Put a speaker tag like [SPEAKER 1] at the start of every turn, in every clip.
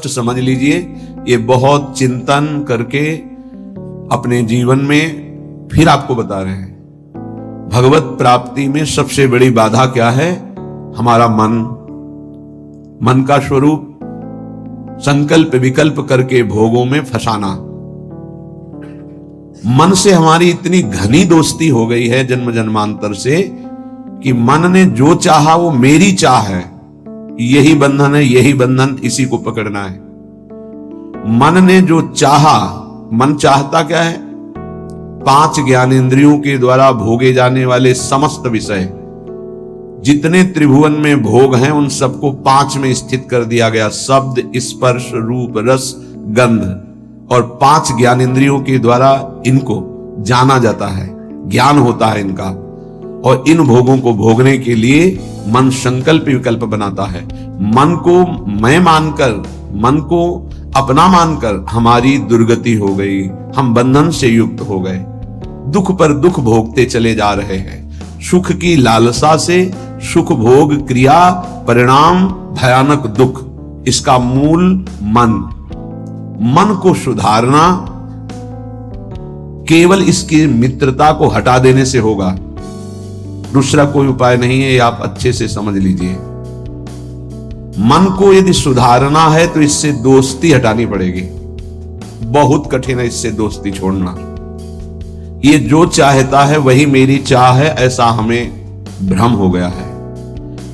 [SPEAKER 1] स्पष्ट समझ लीजिए, ये बहुत चिंतन करके अपने जीवन में फिर आपको बता रहे हैं। भगवत प्राप्ति में सबसे बड़ी बाधा क्या है? हमारा मन का स्वरूप संकल्प विकल्प करके भोगों में फंसाना। मन से हमारी इतनी घनी दोस्ती हो गई है जन्म जन्मांतर से कि मन ने जो चाहा वो मेरी चाह है, यही बंधन है, यही बंधन, इसी को पकड़ना है। मन ने जो चाहा, मन चाहता क्या है? 5 ज्ञानेंद्रियों के द्वारा भोगे जाने वाले समस्त विषय, जितने त्रिभुवन में भोग हैं उन सबको 5 में स्थित कर दिया गया। शब्द, स्पर्श, रूप, रस, गंध, और 5 ज्ञानेंद्रियों के द्वारा इनको जाना जाता है, ज्ञान होता है इनका। और इन भोगों को भोगने के लिए मन संकल्प विकल्प बनाता है। मन को मैं मानकर, मन को अपना मानकर हमारी दुर्गति हो गई, हम बंधन से युक्त हो गए, दुख पर दुख भोगते चले जा रहे हैं। सुख की लालसा से सुख भोग क्रिया परिणाम भयानक दुख, इसका मूल मन को सुधारना केवल इसकी मित्रता को हटा देने से होगा, दूसरा कोई उपाय नहीं है। ये आप अच्छे से समझ लीजिए। मन को यदि सुधारना है तो इससे दोस्ती हटानी पड़ेगी। बहुत कठिन है इससे दोस्ती छोड़ना। ये जो चाहता है वही मेरी चाह है, ऐसा हमें भ्रम हो गया है।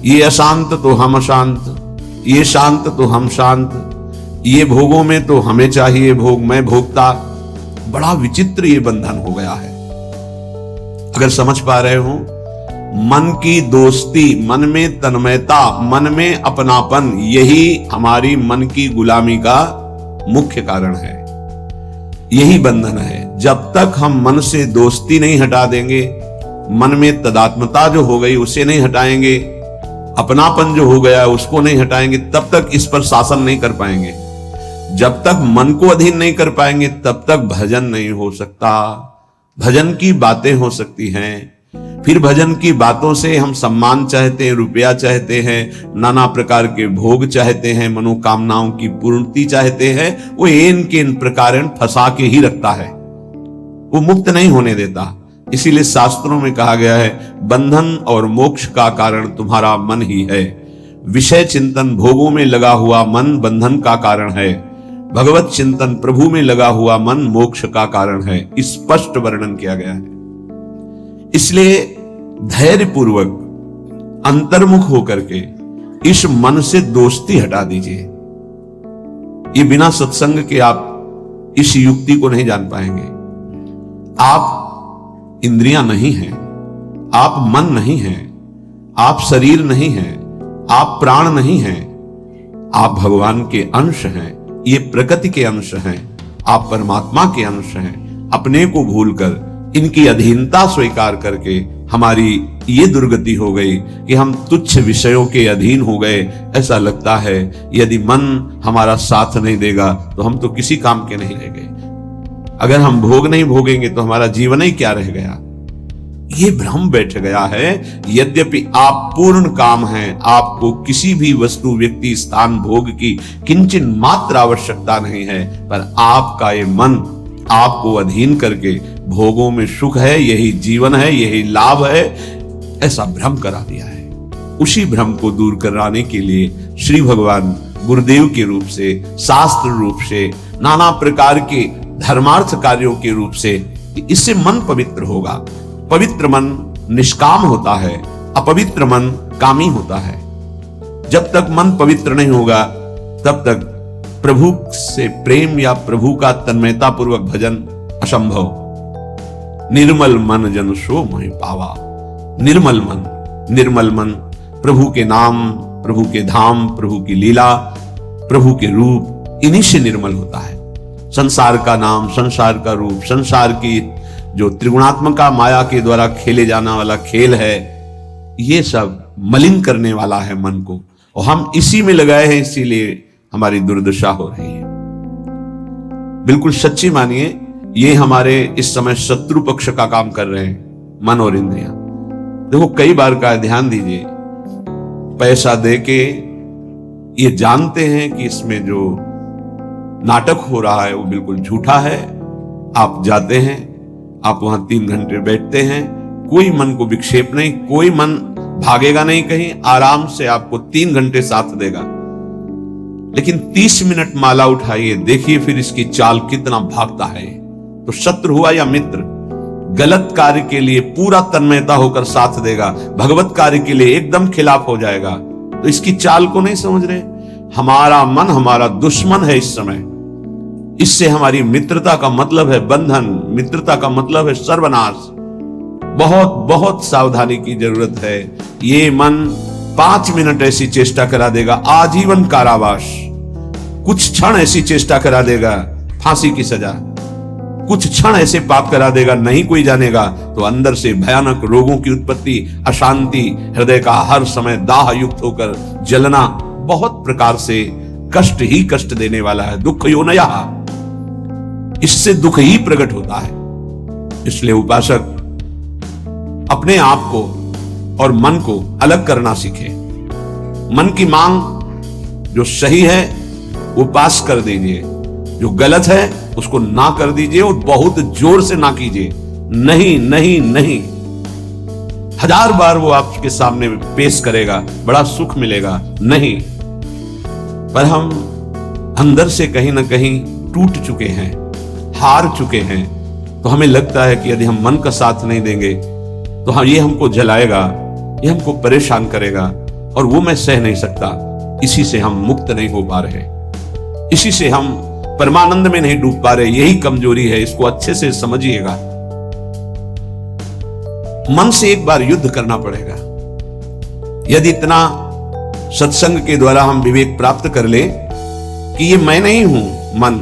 [SPEAKER 1] ये अशांत तो हम अशांत, ये शांत तो हम शांत, ये भोगों में तो हमें चाहिए भोग, मैं भोगता। बड़ा विचित्र ये बंधन हो गया है। अगर समझ पा रहे हो, मन की दोस्ती, मन में तन्मयता, मन में अपनापन, यही हमारी मन की गुलामी का मुख्य कारण है, यही बंधन है। जब तक हम मन से दोस्ती नहीं हटा देंगे, मन में तदात्मता जो हो गई उसे नहीं हटाएंगे, अपनापन जो हो गया उसको नहीं हटाएंगे, तब तक इस पर शासन नहीं कर पाएंगे। जब तक मन को अधीन नहीं कर पाएंगे तब तक भजन नहीं हो सकता। भजन की बातें हो सकती हैं, फिर भजन की बातों से हम सम्मान चाहते हैं, रुपया चाहते हैं, नाना प्रकार के भोग चाहते हैं, मनोकामनाओं की पूर्ति चाहते हैं। वो इन के इन प्रकार फंसा के ही रखता है, वो मुक्त नहीं होने देता। इसीलिए शास्त्रों में कहा गया है, बंधन और मोक्ष का कारण तुम्हारा मन ही है। विषय चिंतन भोगों में लगा हुआ मन बंधन का कारण है, भगवत चिंतन प्रभु में लगा हुआ मन मोक्ष का कारण है। स्पष्ट वर्णन किया गया है। इसलिए धैर्य पूर्वक अंतर्मुख होकर के इस मन से दोस्ती हटा दीजिए। ये बिना सत्संग के आप इस युक्ति को नहीं जान पाएंगे। आप इंद्रियां नहीं हैं, आप मन नहीं हैं, आप शरीर नहीं हैं, आप प्राण नहीं हैं, आप भगवान के अंश हैं, ये प्रकृति के अंश हैं, आप परमात्मा के अंश हैं। अपने को भूलकर इनकी अधीनता स्वीकार करके हमारी ये दुर्गति हो गई कि हम तुच्छ विषयों के अधीन हो गए। ऐसा लगता है यदि मन हमारा साथ नहीं देगा तो हम तो किसी काम के नहीं रह गए। अगर हम भोग नहीं भोगेंगे तो हमारा जीवन ही क्या रह गया। ये भ्रम बैठ गया है। यद्यपि आप पूर्ण काम हैं, आपको किसी भी वस्तु, व्यक्ति, स्थान, भोग की किंचित मात्र आवश्यकता नहीं है, पर आपका ये मन आपको अधीन करके भोगों में सुख है, यही जीवन है, यही लाभ है, ऐसा भ्रम करा दिया है। उसी भ्रम को दूर कराने के लिए श्री भगवान गुरुदेव के रूप से, शास्त्र रूप से, नाना प्रकार के धर्मार्थ कार्यों के रूप से, इससे मन पवित्र होगा। पवित्र मन निष्काम होता है, अपवित्र मन कामी होता है। जब तक मन पवित्र नहीं होगा तब तक प्रभु से प्रेम या प्रभु का तन्मयता पूर्वक भजन असंभव। निर्मल मन जन सो मोहि पावा। निर्मल मन प्रभु के नाम, प्रभु के धाम, प्रभु की लीला, प्रभु के रूप, इन्हीं से निर्मल होता है। संसार का नाम, संसार का रूप, संसार की जो त्रिगुणात्मका माया के द्वारा खेले जाना वाला खेल है, ये सब मलिन करने वाला है मन को, और हम इसी में लगाए हैं, इसीलिए हमारी दुर्दशा हो रही है। बिल्कुल सच्ची मानिए, ये हमारे इस समय शत्रु पक्ष का काम कर रहे हैं, मन और इंद्रियां। देखो कई बार का ध्यान दीजिए, पैसा देके ये जानते हैं कि इसमें जो नाटक हो रहा है वो बिल्कुल झूठा है। आप जाते हैं, आप वहां 3 घंटे बैठते हैं, कोई मन को विक्षेप नहीं, कोई मन भागेगा नहीं कहीं, आराम से आपको 3 घंटे साथ देगा। लेकिन 30 मिनट माला उठाइए, देखिए फिर इसकी चाल कितना भागता है। तो शत्रु हुआ या मित्र, गलत कार्य के लिए पूरा तन्मयता होकर साथ देगा, भगवत कार्य के लिए एकदम खिलाफ हो जाएगा। तो इसकी चाल को नहीं समझ रहे। हमारा मन हमारा दुश्मन है इस समय। इससे हमारी मित्रता का मतलब है बंधन, मित्रता का मतलब है सर्वनाश। बहुत बहुत सावधानी की जरूरत है। ये मन 5 मिनट ऐसी चेष्टा करा देगा, आजीवन कारावास। कुछ क्षण ऐसी चेष्टा करा देगा, फांसी की सजा। कुछ क्षण ऐसे पाप करा देगा, नहीं कोई जानेगा, तो अंदर से भयानक रोगों की उत्पत्ति, अशांति, हृदय का हर समय दाह युक्त होकर जलना, बहुत प्रकार से कष्ट ही कष्ट देने वाला है। दुख योनया, इससे दुख ही प्रकट होता है। इसलिए उपासक अपने आप को और मन को अलग करना सीखे। मन की मांग जो सही है वो पास कर दीजिए, जो गलत है उसको ना कर दीजिए, और बहुत जोर से ना कीजिए। नहीं नहीं नहीं, 1000 बार वो आपके सामने पेश करेगा, बड़ा सुख मिलेगा। नहीं, पर हम अंदर से कहीं ना कहीं टूट चुके हैं, हार चुके हैं। तो हमें लगता है कि यदि हम मन का साथ नहीं देंगे तो हाँ, ये हमको जलाएगा, ये हमको परेशान करेगा, और वो मैं सह नहीं सकता। इसी से हम मुक्त नहीं हो पा रहे, इसी से हम परमानंद में नहीं डूब पा रहे। यही कमजोरी है, इसको अच्छे से समझिएगा। मन से एक बार युद्ध करना पड़ेगा। यदि इतना सत्संग के द्वारा हम विवेक प्राप्त कर ले कि ये मैं नहीं हूं, मन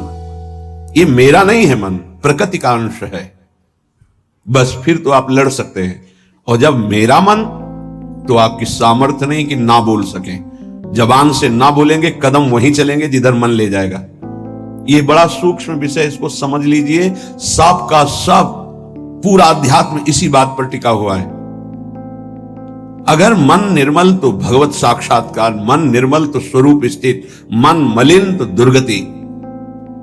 [SPEAKER 1] ये मेरा नहीं है, मन प्रकृति का अंश है, बस फिर तो आप लड़ सकते हैं। और जब मेरा मन, तो आपकी सामर्थ्य नहीं कि ना बोल सकें। जबान से ना बोलेंगे, कदम वहीं चलेंगे जिधर मन ले जाएगा। ये बड़ा सूक्ष्म विषय, इसको समझ लीजिए। सब का सब पूरा अध्यात्म इसी बात पर टिका हुआ है। अगर मन निर्मल तो भगवत साक्षात्कार, मन निर्मल तो स्वरूप स्थित, मन मलिन तो दुर्गति।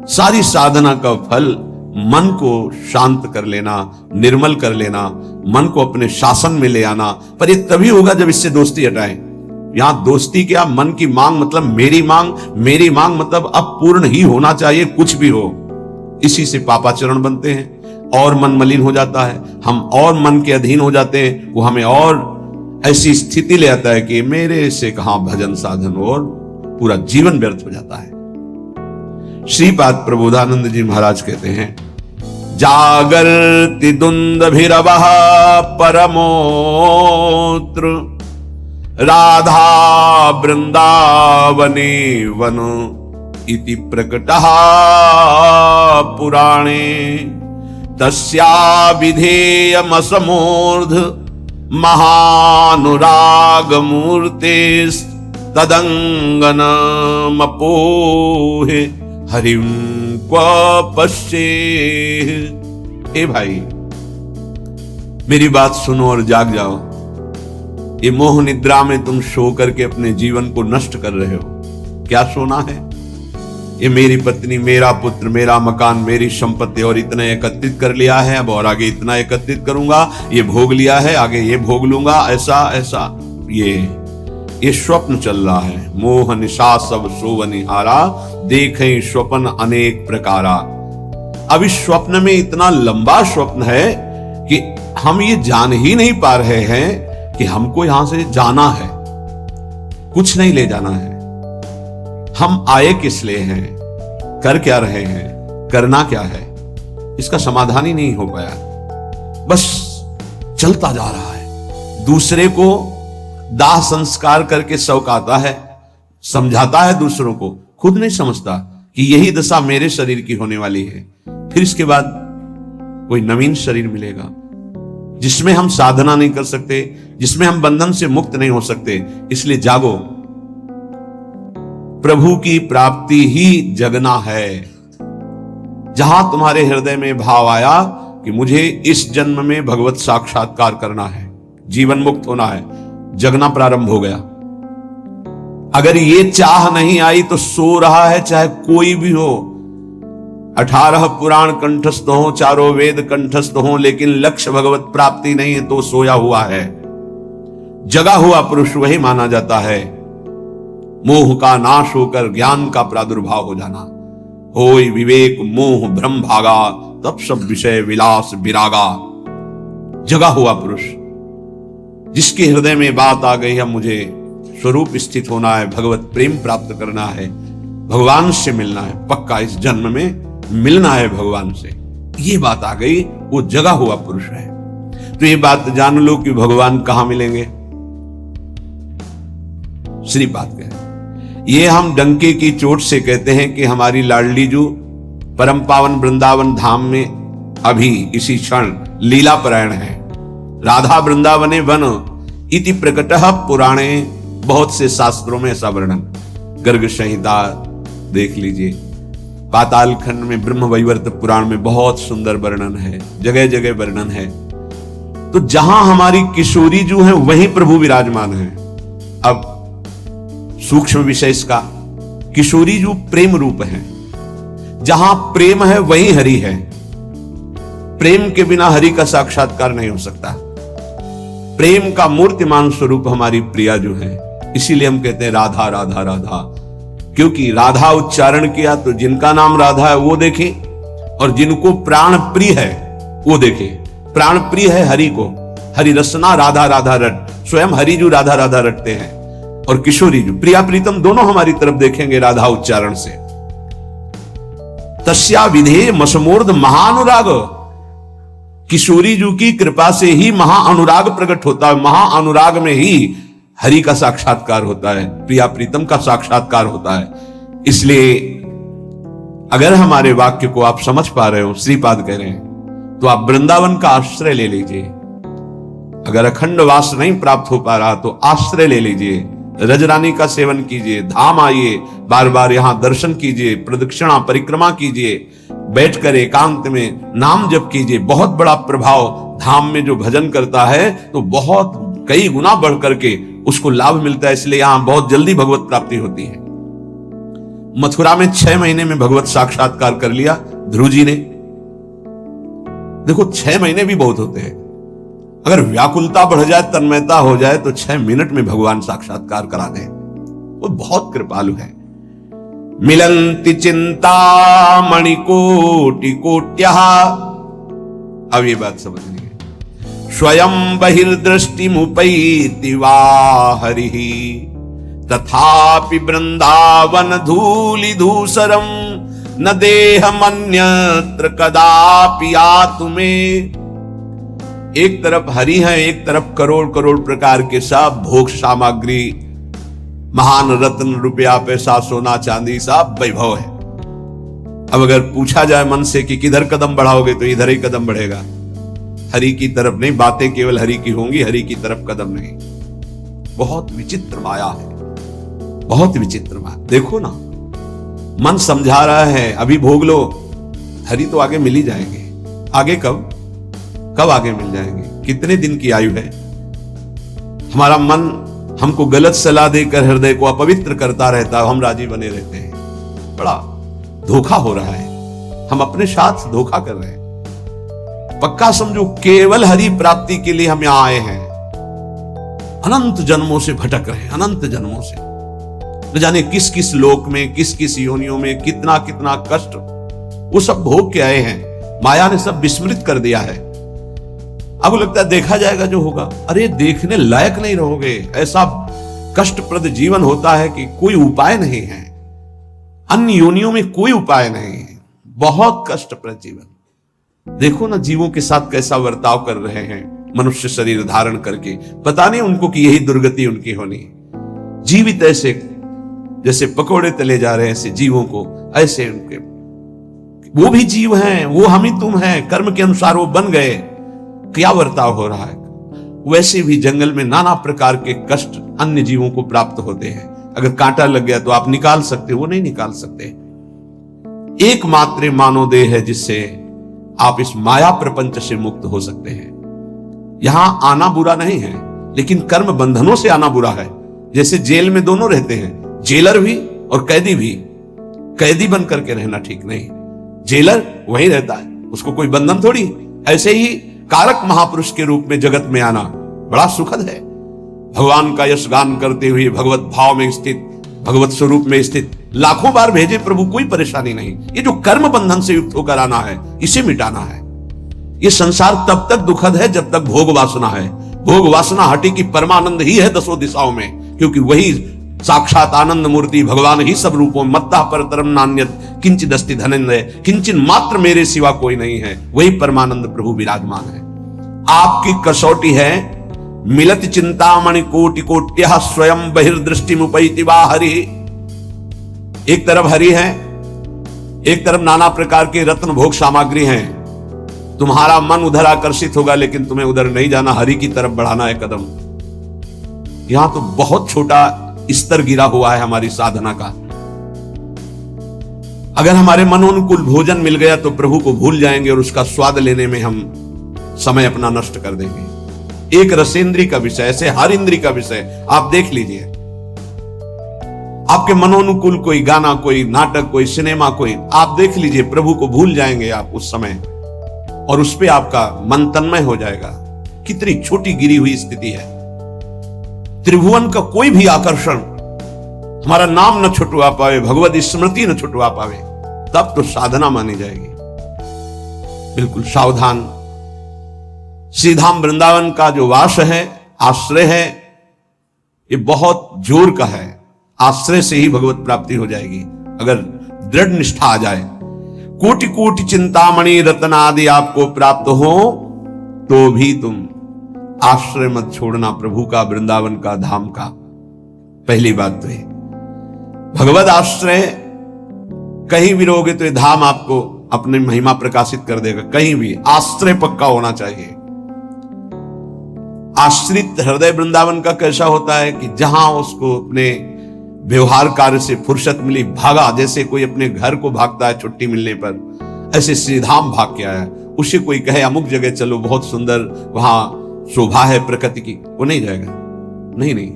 [SPEAKER 1] सारी साधना का फल मन को शांत कर लेना, निर्मल कर लेना, मन को अपने शासन में ले आना। पर ये तभी होगा जब इससे दोस्ती हटाएं। यहां दोस्ती क्या, मन की मांग मतलब मेरी मांग, मेरी मांग मतलब अब पूर्ण ही होना चाहिए, कुछ भी हो। इसी से पापाचरण बनते हैं और मन मलिन हो जाता है, हम और मन के अधीन हो जाते हैं। वो हमें और ऐसी स्थिति ले आता है कि मेरे से कहां भजन साधन, और पूरा जीवन व्यर्थ हो जाता है। श्रीपाद प्रबोधानंद जी महाराज कहते हैं, जागर्ति दुंदभिरवः परमोत्र राधा वृंदावने वन इति प्रकटः पुराणे तस्या विधेयमसमूर्ध महानुराग मूर्तेस् तदंगनमपोहे हरिम क्व पश्ये। ए भाई, मेरी बात सुनो और जाग जाओ। ये मोह निद्रा में तुम सो करके अपने जीवन को नष्ट कर रहे हो। क्या सोना है? ये मेरी पत्नी, मेरा पुत्र, मेरा मकान, मेरी संपत्ति, और इतना एकत्रित कर लिया है, अब और आगे इतना एकत्रित करूंगा, ये भोग लिया है, आगे ये भोग लूंगा, ऐसा ऐसा। ये स्वप्न चल रहा है। मोह निशा सब सोवनिहारा, देखें स्वप्न अनेक प्रकारा। अब इस स्वप्न में इतना लंबा स्वप्न है कि हम ये जान ही नहीं पा रहे हैं कि हमको यहां से जाना है, कुछ नहीं ले जाना है। हम आए किस लिए हैं, कर क्या रहे हैं, करना क्या है, इसका समाधान ही नहीं हो पाया। बस चलता जा रहा है। दूसरे को दाह संस्कार करके शौक आता है, समझाता है दूसरों को, खुद नहीं समझता कि यही दशा मेरे शरीर की होने वाली है। फिर इसके बाद कोई नवीन शरीर मिलेगा जिसमें हम साधना नहीं कर सकते, जिसमें हम बंधन से मुक्त नहीं हो सकते। इसलिए जागो, प्रभु की प्राप्ति ही जगना है। जहां तुम्हारे हृदय में भाव आया कि मुझे इस जन्म में भगवत साक्षात्कार करना है, जीवन मुक्त होना है, जगना प्रारंभ हो गया। अगर ये चाह नहीं आई तो सो रहा है, चाहे कोई भी हो, 18 पुराण कंठस्थ हो, चारों वेद कंठस्थ हो, लेकिन लक्ष्य भगवत प्राप्ति नहीं है तो सोया हुआ है। जगा हुआ पुरुष वही माना जाता है। मोह का नाश होकर ज्ञान का प्रादुर्भाव हो जाना। होय विवेक मोह भ्रम भागा, तब सब विषय विलास विरागा। जगा हुआ पुरुष जिसके हृदय में बात आ गई है, मुझे स्वरूप स्थित होना है, भगवत प्रेम प्राप्त करना है, भगवान से मिलना है, पक्का इस जन्म में मिलना है भगवान से, ये बात आ गई, वो जगा हुआ पुरुष है। तो ये बात जान लो कि भगवान कहां मिलेंगे। सिर्फ बात कहें, ये हम डंके की चोट से कहते हैं कि हमारी लाडली जो परम पावन वृंदावन धाम में अभी इसी क्षण लीला परायण है। राधा वृंदावने वन इति प्रकटः पुराणे, बहुत से शास्त्रों में ऐसा वर्णन, गर्ग संहिता देख लीजिए, पाताल खंड में ब्रह्म वैवर्त पुराण में बहुत सुंदर वर्णन है, जगह जगह वर्णन है। तो जहां हमारी किशोरी जो है वहीं प्रभु विराजमान है। अब सूक्ष्म विषय इसका, किशोरी जो प्रेम रूप है, जहां प्रेम है वहीं हरि है। प्रेम के बिना हरि का साक्षात्कार नहीं हो सकता। प्रेम का मूर्तिमान स्वरूप हमारी प्रिया जो है, इसीलिए हम कहते हैं राधा राधा राधा, क्योंकि राधा उच्चारण किया तो जिनका नाम राधा है वो देखे, और जिनको प्राण प्रिय है वो देखे। प्राण प्रिय है हरि को, हरि रसना राधा राधा रट, स्वयं हरि जो राधा राधा रटते हैं, और किशोरी जो प्रिया प्रीतम दोनों हमारी तरफ देखेंगे राधा उच्चारण से। तस्या विधेय मसमोर्ध महानुराग, किशोरी जी की कृपा से ही महाअनुराग प्रकट होता है। महाअनुराग में ही हरि का साक्षात्कार होता है, प्रिया प्रीतम का साक्षात्कार होता है। इसलिए अगर हमारे वाक्य को आप समझ पा रहे हो, श्रीपाद कह रहे हैं, तो आप वृंदावन का आश्रय ले लीजिए। अगर अखंड वास नहीं प्राप्त हो पा रहा तो आश्रय ले लीजिए, रजरानी का सेवन कीजिए, धाम आइए, बार बार यहां दर्शन कीजिए, प्रदक्षिणा परिक्रमा कीजिए, बैठकर एकांत में नाम जप कीजिए। बहुत बड़ा प्रभाव धाम में जो भजन करता है तो बहुत कई गुना बढ़ करके उसको लाभ मिलता है। इसलिए यहां बहुत जल्दी भगवत प्राप्ति होती है। मथुरा में 6 महीने में भगवत साक्षात्कार कर लिया ध्रुव जी ने। देखो 6 महीने भी बहुत होते हैं। अगर व्याकुलता बढ़ जाए, तन्मयता हो जाए तो 6 मिनट में भगवान साक्षात्कार करा दे। वो बहुत कृपालु है। मिलंति चिंता मणिकोटि कोट्यः, अब ये बात समझ लीजिए। स्वयं बहिर्दृष्टि मुपैति वा हरिः, तथापि वृंदावन धूलि धूसरम न देहमन्यत्र कदापि आत्मे। एक तरफ हरि है, एक तरफ करोड़ करोड़ प्रकार के सब भोग सामग्री, महान रत्न रुपया पैसा सोना चांदी सब वैभव है। अब अगर पूछा जाए मन से कि किधर कदम बढ़ाओगे, तो इधर ही कदम बढ़ेगा, हरि की तरफ नहीं। बातें केवल हरि की होंगी, हरि की तरफ कदम नहीं। बहुत विचित्र माया है, बहुत विचित्र माया। देखो ना, मन समझा रहा है अभी भोग लो, हरि तो आगे मिल ही जाएंगे। आगे कब आगे मिल जाएंगे? कितने दिन की आयु है? हमारा मन हमको गलत सलाह देकर हृदय को अपवित्र करता रहता है, हम राजी बने रहते हैं। बड़ा धोखा हो रहा है, हम अपने साथ धोखा कर रहे हैं। पक्का समझो, केवल हरि प्राप्ति के लिए हम यहां आए हैं। अनंत जन्मों से भटक रहे हैं, अनंत जन्मों से, न जाने किस किस लोक में, किस किस योनियों में कितना कितना कष्ट वो सब भोग के आए हैं। माया ने सब विस्मृत कर दिया है। अब लगता है देखा जाएगा जो होगा। अरे देखने लायक नहीं रहोगे। ऐसा कष्टप्रद जीवन होता है कि कोई उपाय नहीं है, अन्य योनियों में कोई उपाय नहीं है। बहुत कष्टप्रद जीवन। देखो ना जीवों के साथ कैसा बर्ताव कर रहे हैं, मनुष्य शरीर धारण करके। पता नहीं उनको कि यही दुर्गति उनकी होनी है। जीवित ऐसे जैसे पकोड़े तले जा रहे हैं, ऐसे जीवों को, ऐसे उनके, वो भी जीव हैं, वो हम ही तुम हैं, कर्म के अनुसार वो बन गए। क्या बर्ताव हो रहा है? वैसे भी जंगल में नाना प्रकार के कष्ट अन्य जीवों को प्राप्त होते हैं। अगर कांटा लग गया तो आप निकाल सकते हो, वो नहीं निकाल सकते। एकमात्र मानव देह है जिससे आप इस माया प्रपंच से मुक्त हो सकते हैं। यहां आना बुरा नहीं है, लेकिन कर्म बंधनों से आना बुरा है। जैसे जेल में दोनों रहते हैं, जेलर भी और कैदी भी। कैदी बन करके रहना ठीक नहीं, जेलर वहीं रहता है, उसको कोई बंधन थोड़ी। ऐसे ही कारक महापुरुष के रूप में जगत में आना बड़ा सुखद है। भगवान का यश गान करते हुए भगवत भाव में स्थित, भगवत स्वरूप में स्थित लाखों बार भेजे प्रभु, कोई परेशानी नहीं। ये जो कर्म बंधन से युक्त होकर आना है, इसे मिटाना है। ये संसार तब तक दुखद है जब तक भोग वासना है। भोग वासना हटी की परमानंद ही है दसों दिशाओं में, क्योंकि वही साक्षात आनंद मूर्ति भगवान ही सब रूपों में, मत्ता परतरम नान्यत किंचिद अस्ति धनंजय, किंचिन मात्र मेरे सिवा कोई नहीं है, वही परमानंद प्रभु विराजमान है। आपकी कसौटी है मिलत चिंतामणि कोटि कोट्यः स्वयं बहिर्दृष्टि मुपैति वा हरि। एक तरफ हरि है, एक तरफ नाना प्रकार के रत्न भोग सामग्री हैं। तुम्हारा मन उधर आकर्षित होगा, लेकिन तुम्हें उधर नहीं जाना, हरि की तरफ बढ़ाना है कदम। यहां तो बहुत छोटा स्तर गिरा हुआ है हमारी साधना का। अगर हमारे मनोनुकूल भोजन मिल गया तो प्रभु को भूल जाएंगे और उसका स्वाद लेने में हम समय अपना नष्ट कर देंगे। एक रसेंद्री का विषय, ऐसे हर इंद्री का विषय आप देख लीजिए। आपके मनोनुकूल कोई गाना, कोई नाटक, कोई सिनेमा, कोई आप देख लीजिए, प्रभु को भूल जाएंगे आप उस समय, और उस पे आपका मन तन्मय हो जाएगा। कितनी छोटी गिरी हुई स्थिति है। त्रिभुवन का कोई भी आकर्षण हमारा नाम न छुटवा पावे, भगवत स्मृति न छुटवा पावे, तब तो साधना मानी जाएगी। बिल्कुल सावधान। श्रीधाम वृंदावन का जो वास है, आश्रय है, ये बहुत जोर का है। आश्रय से ही भगवत प्राप्ति हो जाएगी अगर दृढ़ निष्ठा आ जाए। कोटि कोटि चिंतामणि रत्न आदि आपको प्राप्त हो तो भी तुम आश्रय मत छोड़ना प्रभु का, वृंदावन का, धाम का। पहली बात तो है भगवत आश्रय कहीं भी रहोगे तो ये धाम आपको अपनी महिमा प्रकाशित कर देगा। कहीं भी आश्रय पक्का होना चाहिए। आश्रित हृदय वृंदावन का कैसा होता है कि जहां उसको अपने व्यवहार कार्य से फुर्सत मिली, भागा, जैसे कोई अपने घर को भागता है छुट्टी मिलने पर, ऐसे श्रीधाम भाग के आया। उसे कोई कहे अमुक जगह चलो, बहुत सुंदर वहां शोभा है प्रकृति की, वो नहीं जाएगा। नहीं,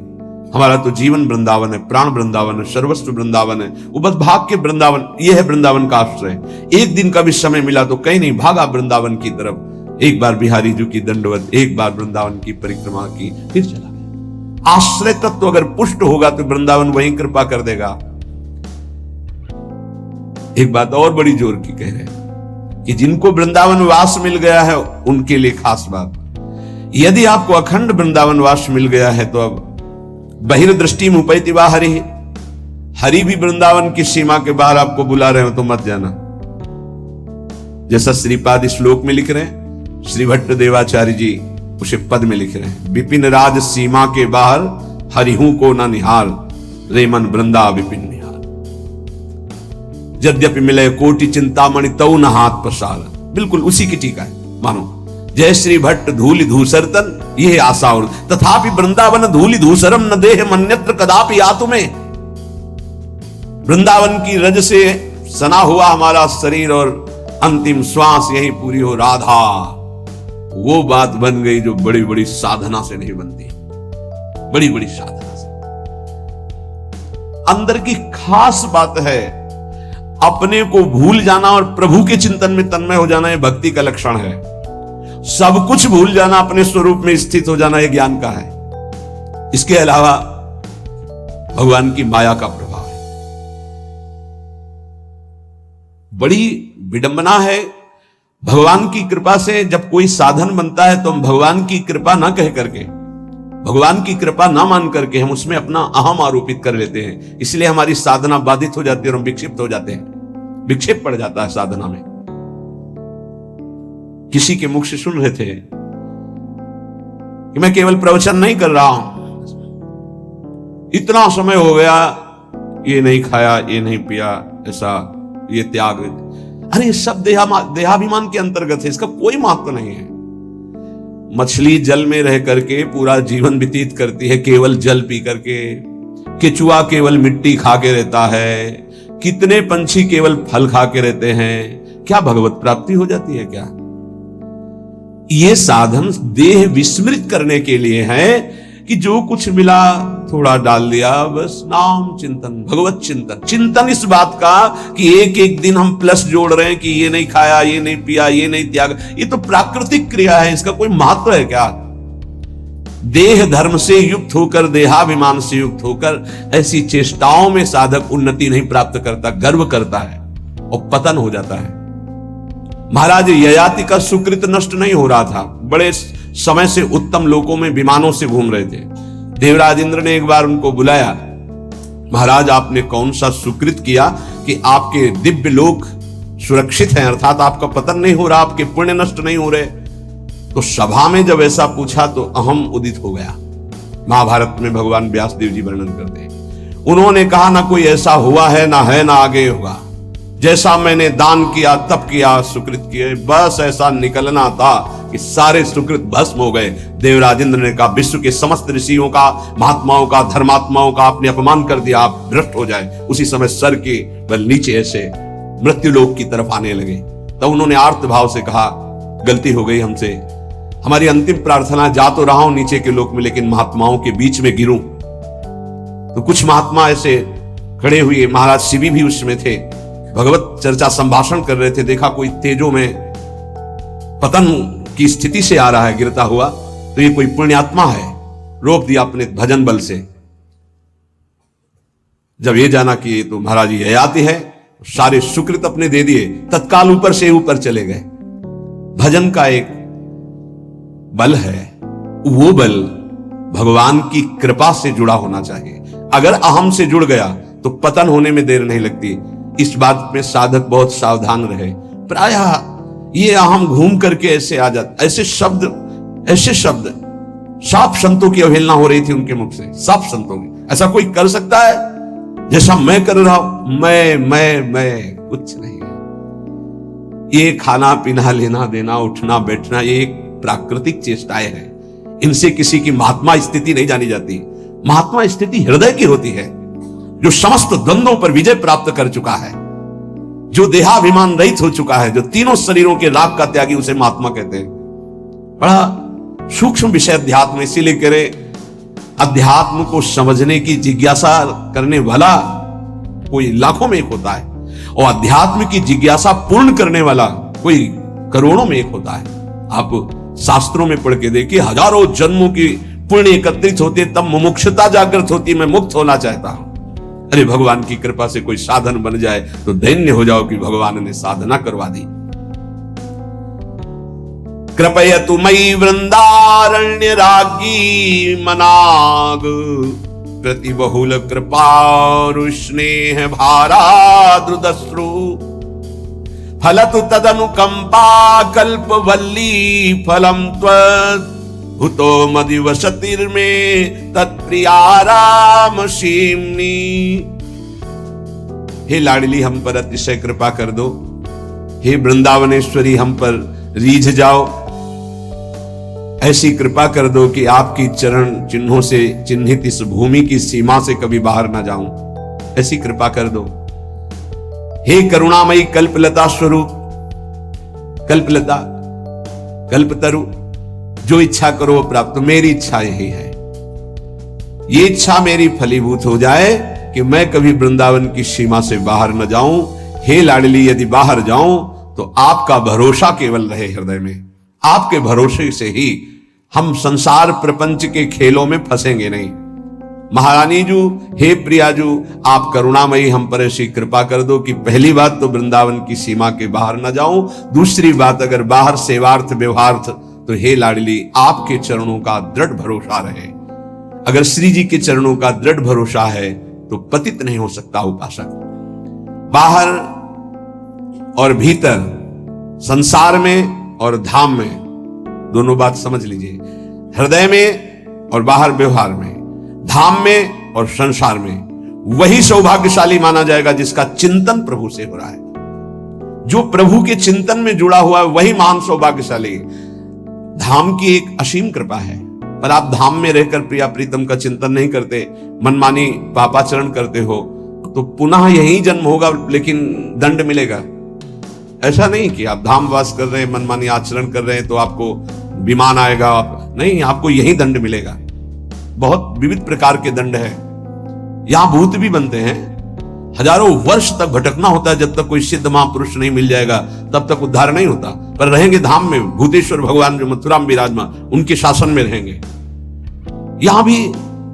[SPEAKER 1] हमारा तो जीवन वृंदावन है, प्राण वृंदावन है, सर्वस्व वृंदावन है। वो बस भाग के वृंदावन, ये है वृंदावन का आश्रय। एक दिन का भी समय मिला तो कहीं नहीं, भागा वृंदावन की तरफ। एक बार बिहारी जी की दंडवत, एक बार वृंदावन की परिक्रमा की, फिर चला गया। आश्रय तत्व अगर पुष्ट होगा तो वृंदावन वहीं कृपा कर देगा। एक बात और बड़ी जोर की कह रहे कि जिनको वृंदावन वास मिल गया है उनके लिए खास बात, यदि आपको अखंड वृंदावन वास मिल गया है तो अब बहिर्दृष्टि मुपैति वा हरि, हरि भी वृंदावन की सीमा के बाहर आपको बुला रहे हो तो मत जाना। जैसा श्रीपाद श्लोक में लिख रहे हैं, श्री भट्ट देवाचार्य जी उसे पद में लिख रहे हैं, विपिन राज सीमा के बाहर हरिहू को न निहार, रे मन वृंदा विपिन निहार। यद्यपि मिले कोटि चिंतामणि तऊ न हाथ पसार। बिल्कुल उसी की टीका है मानो। जय श्री भट्ट धूलि धूसर तन, यह आशा और तथापि वृंदावन धूलि धूसरम न देह मन्यत्र कदापि आतु में। वृंदावन की रज से सना हुआ हमारा शरीर और अंतिम श्वास यही पूरी हो राधा, वो बात बन गई जो बड़ी बड़ी साधना से नहीं बनती। बड़ी बड़ी साधना से अंदर की खास बात है। अपने को भूल जाना और प्रभु के चिंतन में तन्मय हो जाना, यह भक्ति का लक्षण है। सब कुछ भूल जाना, अपने स्वरूप में स्थित हो जाना, यह ज्ञान का है। इसके अलावा भगवान की माया का प्रभाव है। बड़ी विडंबना है। भगवान की कृपा से जब कोई साधन बनता है तो हम भगवान की कृपा ना कह करके, भगवान की कृपा ना मान करके हम उसमें अपना अहम आरोपित कर लेते हैं। इसलिए हमारी साधना बाधित हो जाती है और हम विक्षिप्त हो जाते हैं। विक्षेप पड़ जाता है साधना में। किसी के मुख से सुन रहे थे कि मैं केवल प्रवचन नहीं कर रहा हूं, इतना समय हो गया, ये नहीं खाया, ये नहीं पिया, ऐसा, ये त्याग। अरे सब देहाभिमान के अंतर्गत है, इसका कोई महत्व नहीं है। मछली जल में रह करके पूरा जीवन व्यतीत करती है केवल जल पी करके। केचुआ केवल मिट्टी खा के रहता है। कितने पंछी केवल फल खा के रहते हैं। क्या भगवत प्राप्ति हो जाती है क्या? ये साधन देह विस्मृत करने के लिए है कि जो कुछ मिला थोड़ा डाल दिया, बस नाम चिंतन, भगवत चिंतन। चिंतन इस बात का कि एक एक दिन हम प्लस जोड़ रहे हैं कि ये नहीं खाया, ये नहीं पिया, ये नहीं त्यागा, ये तो प्राकृतिक क्रिया है, इसका कोई महत्व है क्या? देह धर्म से युक्त होकर, देहाभिमान से युक्त होकर ऐसी चेष्टाओं में साधक उन्नति नहीं प्राप्त करता, गर्व करता है और पतन हो जाता है। महाराज ययाति का सुकृत नष्ट नहीं हो रहा था, बड़े समय से उत्तम लोकों में विमानों से घूम रहे थे। देवराज इंद्र ने एक बार उनको बुलाया, महाराज आपने कौन सा सुकृत किया कि आपके दिव्य लोक सुरक्षित हैं, अर्थात आपका पतन नहीं हो रहा, आपके पुण्य नष्ट नहीं हो रहे? तो सभा में जब ऐसा पूछा तो अहम उदित हो गया। महाभारत में भगवान व्यासदेव जी वर्णन करते हैं। उन्होंने कहा ना कोई ऐसा हुआ है, ना आगे होगा। जैसा मैंने दान किया, तप किया, सुकृत किए, बस ऐसा निकलना था कि सारे सुकृत भस्म हो गए। देवराज इंद्र ने कहा विश्व के समस्त ऋषियों का, महात्माओं का, धर्मात्माओं का आपने अपमान कर दिया, आप भ्रष्ट हो जाए। उसी समय सर के बल नीचे ऐसे मृत्युलोक की तरफ आने लगे। तब उन्होंने आर्त भाव से कहा गलती हो गई हमसे, हमारी अंतिम प्रार्थना, जा तो रहा हूं नीचे के लोक में, लेकिन महात्माओं के बीच में गिरूं। तो कुछ महात्मा ऐसे खड़े हुए, महाराज शिवी भी उसमें थे, भगवत चर्चा संभाषण कर रहे थे। देखा कोई तेजों में पतन की स्थिति से आ रहा है गिरता हुआ, तो ये कोई पुण्यात्मा है, रोक दिया अपने भजन बल से। जब ये जाना कि ये तो महाराज ययाति है, सारे सुकृत अपने दे दिए, तत्काल ऊपर से ऊपर चले गए। भजन का एक बल है, वो बल भगवान की कृपा से जुड़ा होना चाहिए। अगर अहम से जुड़ गया तो पतन होने में देर नहीं लगती। इस बात में साधक बहुत सावधान रहे। प्रायः ये अहम घूम करके ऐसे आ जाता, ऐसे शब्द साफ संतों की अवहेलना हो रही थी उनके मुख से, साफ संतों की। ऐसा कोई कर सकता है जैसा मैं कर रहा हूं? मैं कुछ नहीं है। ये खाना पीना, लेना देना, उठना बैठना, ये एक प्राकृतिक चेष्टाएं हैं। इनसे किसी की महात्मा स्थिति नहीं जानी जाती। महात्मा स्थिति हृदय की होती है, जो समस्त द्वंद्वों पर विजय प्राप्त कर चुका है, जो देहाभिमान रहित हो चुका है, जो तीनों शरीरों के राग का त्यागी, उसे महात्मा कहते हैं। बड़ा सूक्ष्म विषय अध्यात्म, इसीलिए करे अध्यात्म को समझने की जिज्ञासा करने वाला कोई लाखों में एक होता है, और अध्यात्म की जिज्ञासा पूर्ण करने वाला कोई करोड़ों में एक होता है। आप शास्त्रों में पढ़ के देखिए, हजारों जन्मों की पुण्य एकत्रित होते तब मुमुक्षुता जागृत होती, मैं मुक्त होना चाहता हूं। अरे भगवान की कृपा से कोई साधन बन जाए तो दैन्य हो जाओ कि भगवान ने साधना करवा दी। कृपयतु मयि वृंदारण्य राज्ञी मनाग, प्रति बहुल कृपारु स्नेह भाराद्रुदश्रु, फलतु तदनुकंपा कल्पवल्ली फलम त्वत्, भूतो मदिवसतिर्मे तत्प्रियाराम शीमनी। हे लाडली हम पर अतिशय कृपा कर दो, हे वृंदावनेश्वरी हम पर रीझ जाओ, ऐसी कृपा कर दो कि आपकी चरण चिन्हों से चिन्हित इस भूमि की सीमा से कभी बाहर ना जाऊं, ऐसी कृपा कर दो। हे करुणामयी कल्पलता स्वरूप, कल्पलता कल्पतरु, जो इच्छा करो वो प्राप्त। मेरी इच्छा यही है, ये इच्छा मेरी फलीभूत हो जाए कि मैं कभी वृंदावन की सीमा से बाहर न जाऊं। हे लाडली, यदि बाहर जाऊं तो आपका भरोसा केवल रहे हृदय में, आपके भरोसे से ही हम संसार प्रपंच के खेलों में फंसेंगे नहीं। महारानी जू, हे प्रियाजू, आप करुणामयी हम पर ऐसी कृपा कर दो कि पहली बात तो वृंदावन की सीमा के बाहर न जाऊं, दूसरी बात अगर बाहर सेवार्थ व्यवहार्थ तो हे लाडली आपके चरणों का दृढ़ भरोसा रहे। अगर श्री जी के चरणों का दृढ़ भरोसा है तो पतित नहीं हो सकता उपासक। बाहर और भीतर, संसार में और धाम में, दोनों बात समझ लीजिए। हृदय में और बाहर व्यवहार में, धाम में और संसार में, वही सौभाग्यशाली माना जाएगा जिसका चिंतन प्रभु से हो रहा है। जो प्रभु के चिंतन में जुड़ा हुआ है वही महान सौभाग्यशाली। धाम की एक असीम कृपा है, पर आप धाम में रहकर प्रिया प्रीतम का चिंतन नहीं करते, मनमानी पापाचरण करते हो, तो पुनः यही जन्म होगा, लेकिन दंड मिलेगा। ऐसा नहीं कि आप धाम वास कर रहे हैं, मनमानी आचरण कर रहे हैं तो आपको विमान आएगा, नहीं, आपको यही दंड मिलेगा। बहुत विविध प्रकार के दंड है। यहां भूत भी बनते हैं, हजारों वर्ष तक भटकना होता है, जब तक कोई सिद्ध महापुरुष नहीं मिल जाएगा तब तक उद्धार नहीं होता। पर रहेंगे धाम में, भूतेश्वर भगवान जो मथुरा में विराजमान, उनके शासन में रहेंगे। यहां भी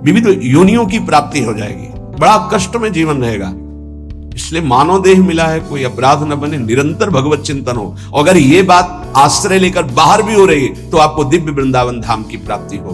[SPEAKER 1] विविध योनियों की प्राप्ति हो जाएगी, बड़ा कष्ट में जीवन रहेगा। इसलिए मानव देह मिला है, कोई अपराध न बने, निरंतर भगवत चिंतन हो। अगर ये बात आश्रय लेकर बाहर भी हो रही है तो आपको दिव्य वृंदावन धाम की प्राप्ति हो।